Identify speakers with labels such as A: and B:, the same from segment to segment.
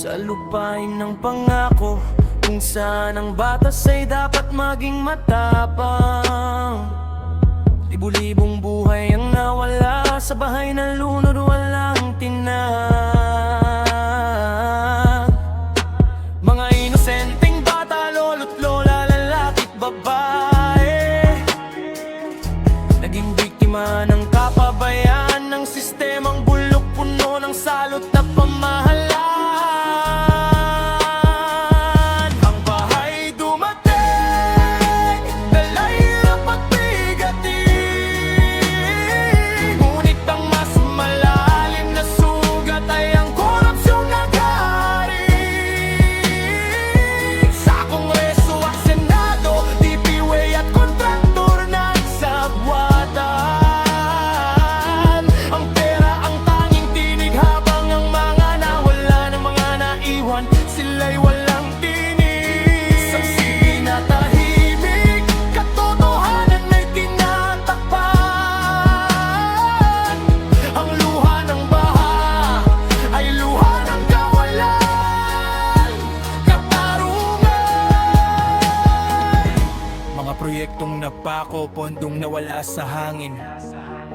A: Sa lupain ng pangako, kung saan ang batas ay dapat maging matapang. Libu-libong buhay ang nawala sa bahay ng lunod, walang tinag. Mga inosenteng bata, lolo't lola, lalaki't babae, naging biktima ng kapabayaan ng sistemang bulok, puno ng salot na pamahalaan. Ang bahay dumating, dalay hirap at bigatin, ngunit ang mas malalim na sugat ay ang korupsyong nag-aari. Sa Kongreso at Senado, DPWA at kontraktor nagsabwatan. Ang pera ang tanging tinig, habang ang mga nawala ng mga naiwan, sila'y walang tinig. Sa sige na tahimik, katotohanan ay tinatakpan. Ang luha ng baha ay luha ng kawalan, katarungan. Mga proyektong napako, pondong nawala sa hangin,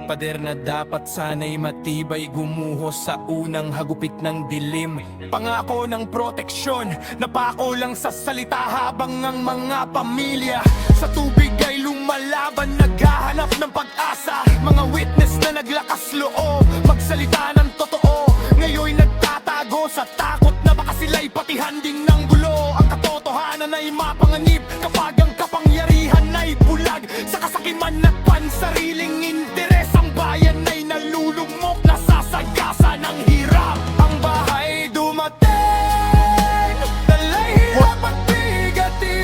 A: pader na dapat sana'y matibay, gumuho sa unang hagupit ng dilim. Pangako ng proteksyon, napako lang sa salita, habang ang mga pamilya sa tubig ay lumalaban, naghahanap ng pag-asa. Mga witness na naglakas loob, magsalita ng totoo, ngayon'y nagtatago sa takot na baka sila'y patihan din ng gulo. Ang katotohanan ay mapanganib kapag ang kapangyarihan ay bulag sa kasakiman at pansariling interes. Ang bayan ay nalulugmok, nasasagasa ng hirap. Ang bahay dumating, dalay hirap at bigatin,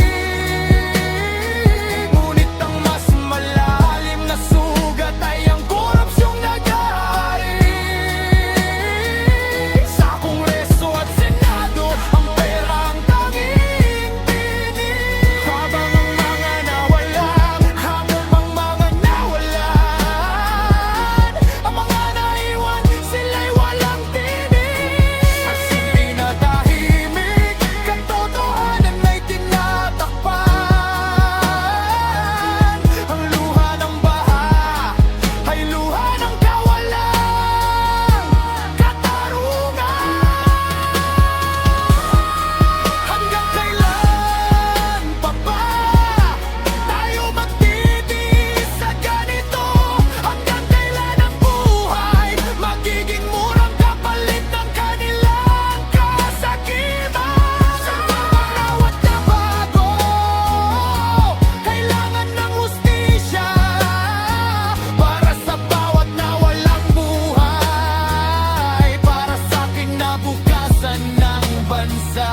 A: ngunit ang mas malalim na sugat ay ang korupsyong nag-aari. Sa Kongreso at Senado, ang pera ang tanging tinig, habang ang mga nawalan, ang mga naiwan, sila'y walang tinig. At hindi na tahimik, katotohanan ay tinatakpan. Ang luha ng baha ay luha ng kawalan, katarungan. Hanggang kailan pa ba tayo magtitiis sa ganito? Hanggang kailan ang buhay magiging murang kapalit ng kanilang kasakiman? Sa mga rawat na bago, kailangan ng hustisya para sa bawat nawalang buhay, para sa kinabukasan ng bansa.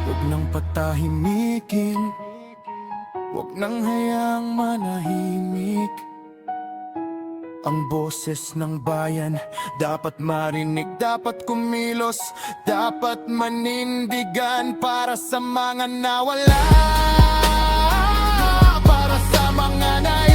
A: Huwag nang patahimikin, huwag nang hayaang manahimik. Ang boses ng bayan dapat marinig, dapat kumilos, dapat manindigan, para sa mga nawala, para sa mga naiwan.